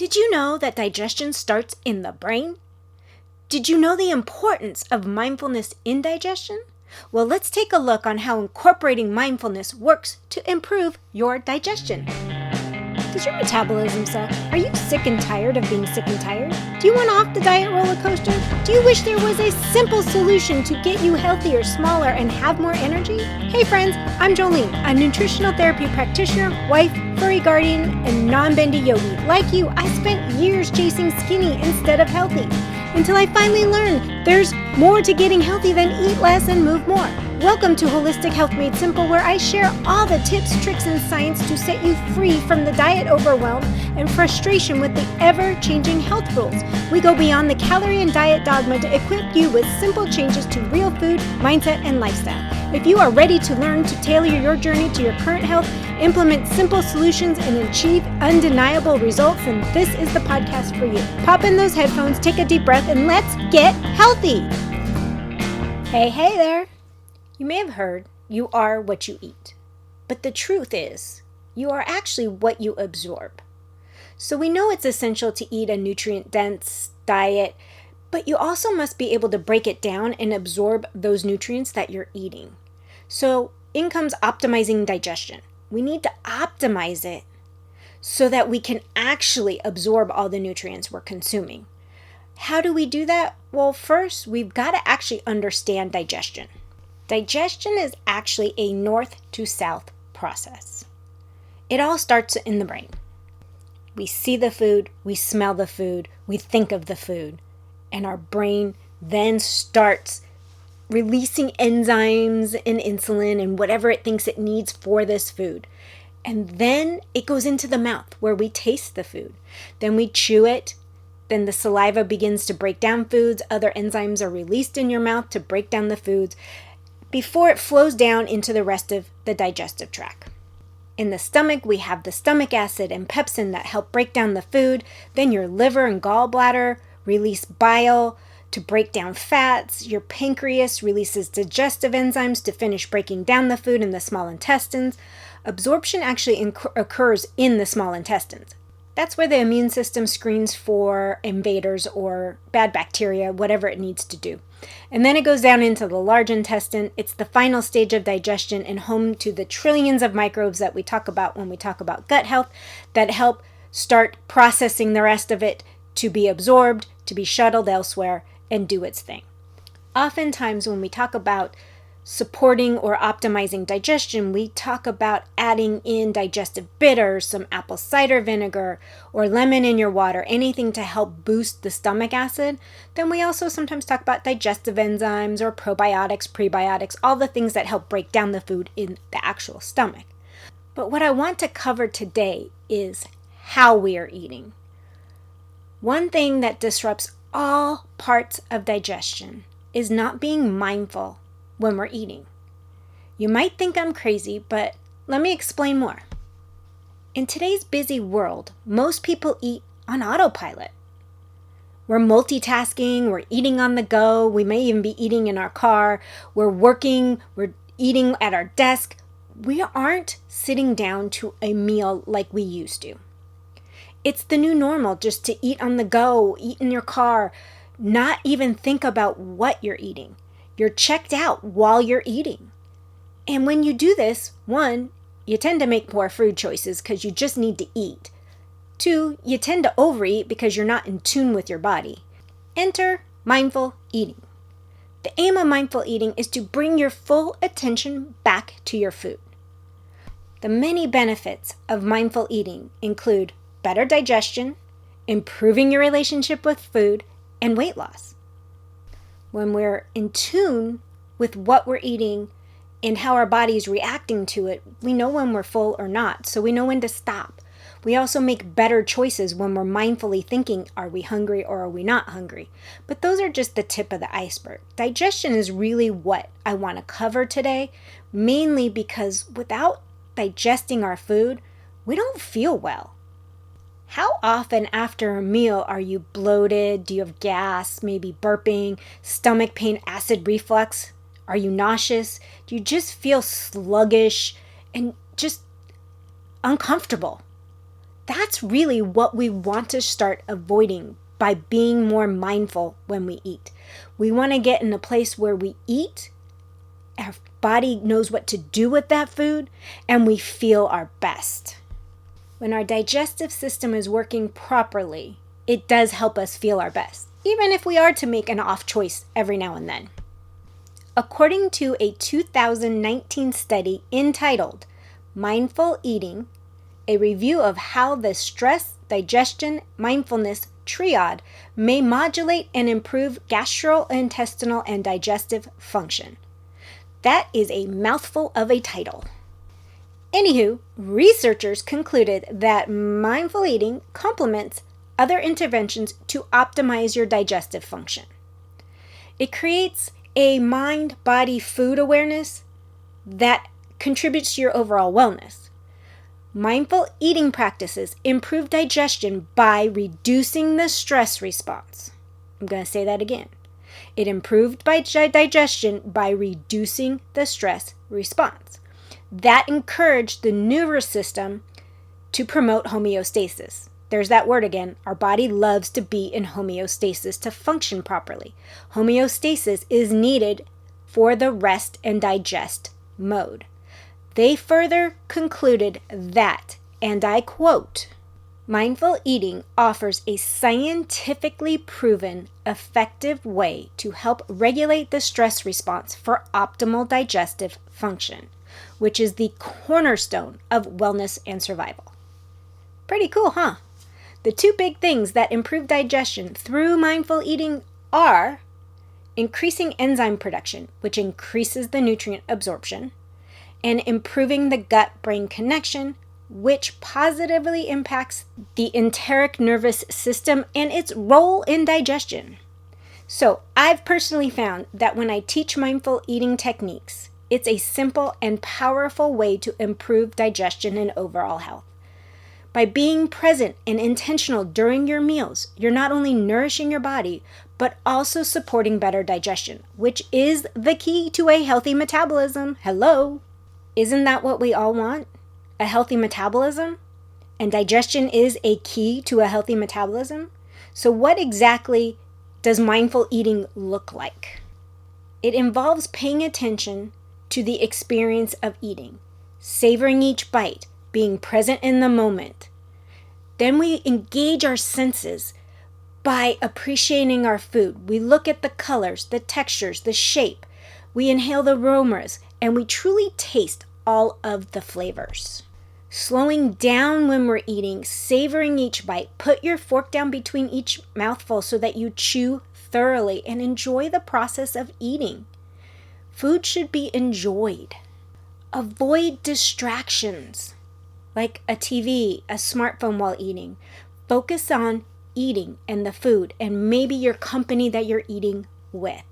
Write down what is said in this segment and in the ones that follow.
Did you know that digestion starts in the brain? Did you know the importance of mindfulness in digestion? Well, let's take a look on how incorporating mindfulness works to improve your digestion. Does your metabolism suck? Are you sick and tired of being sick and tired? Do you want off the diet roller coaster? Do you wish there was a simple solution to get you healthier, smaller, and have more energy? Hey friends, I'm Jolene, a nutritional therapy practitioner, wife, furry guardian, and non-bendy yogi. Like you, I spent years chasing skinny instead of healthy, until I finally learned there's more to getting healthy than eat less and move more. Welcome to Holistic Health Made Simple, where I share all the tips, tricks, and science to set you free from the diet overwhelm and frustration with the ever-changing health rules. We go beyond the calorie and diet dogma to equip you with simple changes to real food, mindset, and lifestyle. If you are ready to learn to tailor your journey to your current health, implement simple solutions, and achieve undeniable results, then this is the podcast for you. Pop in those headphones, take a deep breath, and let's get healthy. Hey there. You may have heard you are what you eat, but the truth is you are actually what you absorb. So we know it's essential to eat a nutrient-dense diet, but you also must be able to break it down and absorb those nutrients that you're eating. So in comes optimizing digestion. We need to optimize it so that we can actually absorb all the nutrients we're consuming. How do we do that? Well, first, we've got to actually understand digestion. Digestion is actually a north to south process. It all starts in the brain. We see the food, we smell the food, we think of the food, and our brain then starts releasing enzymes and insulin and whatever it thinks it needs for this food. And then it goes into the mouth where we taste the food. Then we chew it. Then the saliva begins to break down foods. Other enzymes are released in your mouth to break down the foods before it flows down into the rest of the digestive tract. In the stomach, we have the stomach acid and pepsin that help break down the food. Then your liver and gallbladder release bile to break down fats. Your pancreas releases digestive enzymes to finish breaking down the food in the small intestines. Absorption actually occurs in the small intestines. That's where the immune system screens for invaders or bad bacteria, whatever it needs to do. And then it goes down into the large intestine. It's the final stage of digestion and home to the trillions of microbes that we talk about when we talk about gut health that help start processing the rest of it to be absorbed, to be shuttled elsewhere, and do its thing. Oftentimes when we talk about supporting or optimizing digestion, we talk about adding in digestive bitters, some apple cider vinegar, or lemon in your water, anything to help boost the stomach acid. Then we also sometimes talk about digestive enzymes or probiotics, prebiotics, all the things that help break down the food in the actual stomach. But what I want to cover today is how we are eating. One thing that disrupts all parts of digestion is not being mindful when we're eating. You might think I'm crazy, but let me explain more. In today's busy world, most people eat on autopilot. We're multitasking, we're eating on the go, we may even be eating in our car, we're working, we're eating at our desk. We aren't sitting down to a meal like we used to. It's the new normal just to eat on the go, eat in your car, not even think about what you're eating. You're checked out while you're eating. And when you do this, one, you tend to make poor food choices because you just need to eat. Two, you tend to overeat because you're not in tune with your body. Enter mindful eating. The aim of mindful eating is to bring your full attention back to your food. The many benefits of mindful eating include better digestion, improving your relationship with food, and weight loss. When we're in tune with what we're eating and how our body is reacting to it, we know when we're full or not, so we know when to stop. We also make better choices when we're mindfully thinking, are we hungry or are we not hungry? But those are just the tip of the iceberg. Digestion is really what I want to cover today, mainly because without digesting our food, we don't feel well. How often after a meal are you bloated? Do you have gas, maybe burping, stomach pain, acid reflux? Are you nauseous? Do you just feel sluggish and just uncomfortable? that's really what we want to start avoiding by being more mindful when we eat. We want to get in a place where we eat, our body knows what to do with that food, and we feel our best. When our digestive system is working properly, it does help us feel our best, even if we are to make an off choice every now and then. According to a 2019 study entitled Mindful Eating, a review of how the stress, digestion, mindfulness triad may modulate and improve gastrointestinal and digestive function. That is a mouthful of a title. Anywho, researchers concluded that mindful eating complements other interventions to optimize your digestive function. It creates a mind-body food awareness that contributes to your overall wellness. Mindful eating practices improve digestion by reducing the stress response. I'm going to say that again. It improved by digestion by reducing the stress response. That encouraged the nervous system to promote homeostasis. There's that word again. Our body loves to be in homeostasis to function properly. Homeostasis is needed for the rest and digest mode. They further concluded that, and I quote, mindful eating offers a scientifically proven, effective way to help regulate the stress response for optimal digestive function, which is the cornerstone of wellness and survival. Pretty cool, huh? The two big things that improve digestion through mindful eating are increasing enzyme production, which increases the nutrient absorption, and improving the gut-brain connection, which positively impacts the enteric nervous system and its role in digestion. So I've personally found that when I teach mindful eating techniques, it's a simple and powerful way to improve digestion and overall health. By being present and intentional during your meals, you're not only nourishing your body, but also supporting better digestion, which is the key to a healthy metabolism. Hello! Isn't that what we all want? A healthy metabolism? And digestion is a key to a healthy metabolism? So what exactly does mindful eating look like? It involves paying attention to the experience of eating, savoring each bite, being present in the moment. Then we engage our senses by appreciating our food. We look at the colors, the textures, the shape. We inhale the aromas, and we truly taste all of the flavors. Slowing down when we're eating, savoring each bite. Put your fork down between each mouthful so that you chew thoroughly and enjoy the process of eating. Food should be enjoyed. Avoid distractions like a TV, a smartphone while eating. Focus on eating and the food and maybe your company that you're eating with.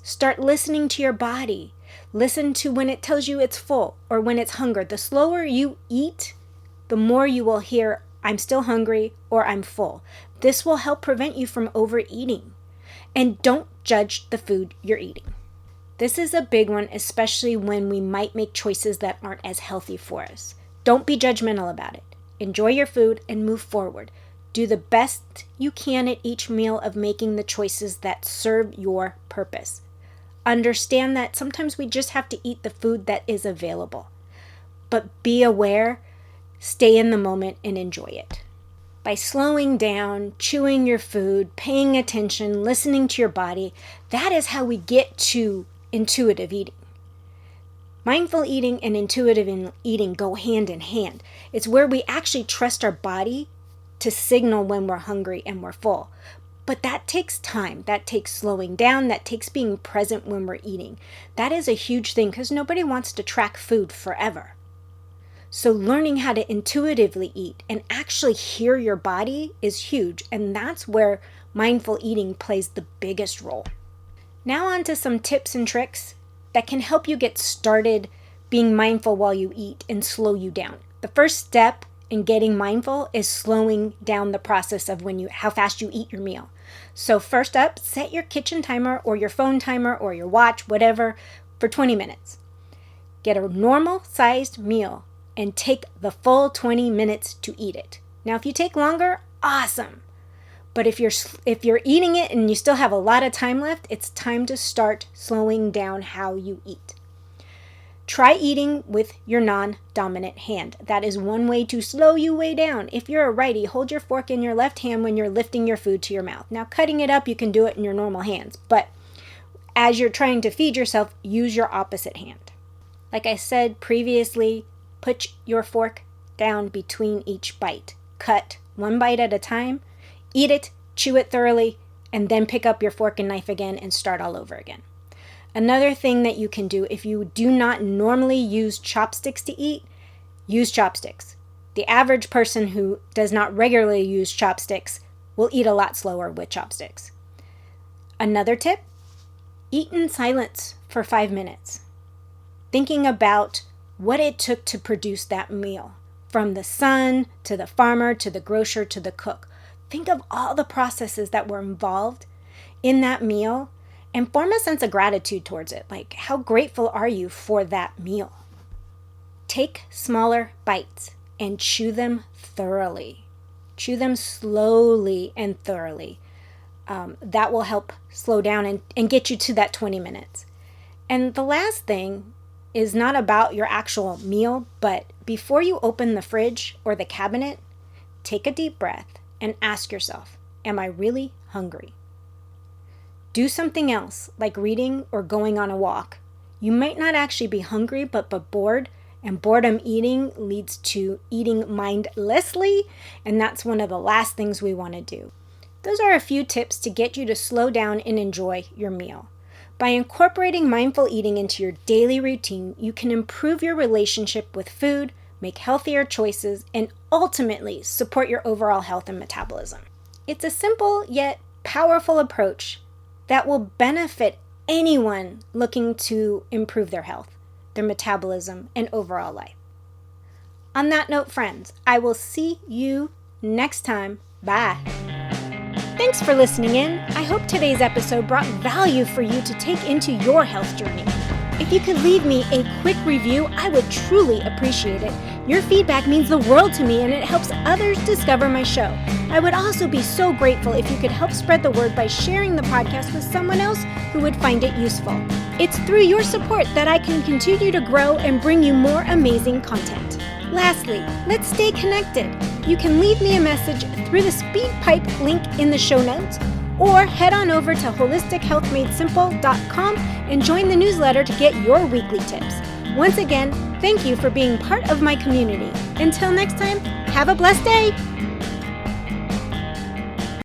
Start listening to your body. Listen to when it tells you it's full or when it's hunger. The slower you eat, the more you will hear, I'm still hungry or I'm full. This will help prevent you from overeating. And don't judge the food you're eating. This is a big one, especially when we might make choices that aren't as healthy for us. Don't be judgmental about it. Enjoy your food and move forward. Do the best you can at each meal of making the choices that serve your purpose. Understand that sometimes we just have to eat the food that is available. But be aware, stay in the moment, and enjoy it. By slowing down, chewing your food, paying attention, listening to your body, that is how we get to intuitive eating. Mindful eating and intuitive eating go hand in hand. It's where we actually trust our body to signal when we're hungry and we're full. But that takes time. That takes slowing down. That takes being present when we're eating. That is a huge thing because nobody wants to track food forever. So learning how to intuitively eat and actually hear your body is huge. And that's where mindful eating plays the biggest role. Now on to some tips and tricks that can help you get started being mindful while you eat and slow you down. The first step in getting mindful is slowing down the process of how fast you eat your meal. So first up, set your kitchen timer or your phone timer or your watch, whatever, for 20 minutes. Get a normal sized meal and take the full 20 minutes to eat it. Now, if you take longer, awesome. But if you're eating it and you still have a lot of time left, it's time to start slowing down how you eat. Try eating with your non-dominant hand. That is one way to slow you way down. If you're a righty, hold your fork in your left hand when you're lifting your food to your mouth. Now, cutting it up, you can do it in your normal hands. But as you're trying to feed yourself, use your opposite hand. Like I said previously, put your fork down between each bite. Cut one bite at a time. Eat it, chew it thoroughly, and then pick up your fork and knife again and start all over again. Another thing that you can do, if you do not normally use chopsticks to eat, use chopsticks. The average person who does not regularly use chopsticks will eat a lot slower with chopsticks. Another tip, eat in silence for 5 minutes, thinking about what it took to produce that meal, from the sun to the farmer to the grocer to the cook. Think of all the processes that were involved in that meal and form a sense of gratitude towards it. Like, how grateful are you for that meal? Take smaller bites and chew them thoroughly. Chew them slowly and thoroughly. That will help slow down and get you to that 20 minutes. And the last thing is not about your actual meal, but before you open the fridge or the cabinet, take a deep breath and ask yourself, am I really hungry? Do something else, like reading or going on a walk. You might not actually be hungry, but bored, and boredom eating leads to eating mindlessly, and that's one of the last things we want to do. Those are a few tips to get you to slow down and enjoy your meal. By incorporating mindful eating into your daily routine, you can improve your relationship with food, make healthier choices, and ultimately support your overall health and metabolism. It's a simple yet powerful approach that will benefit anyone looking to improve their health, their metabolism, and overall life. On that note, friends, I will see you next time. Bye. Thanks for listening in. I hope today's episode brought value for you to take into your health journey. If you could leave me a quick review, I would truly appreciate it. Your feedback means the world to me and it helps others discover my show. I would also be so grateful if you could help spread the word by sharing the podcast with someone else who would find it useful. It's through your support that I can continue to grow and bring you more amazing content. Lastly, let's stay connected. You can leave me a message through the SpeedPipe link in the show notes, or head on over to holistichealthmadesimple.com and join the newsletter to get your weekly tips. Once again, thank you for being part of my community. Until next time, have a blessed day.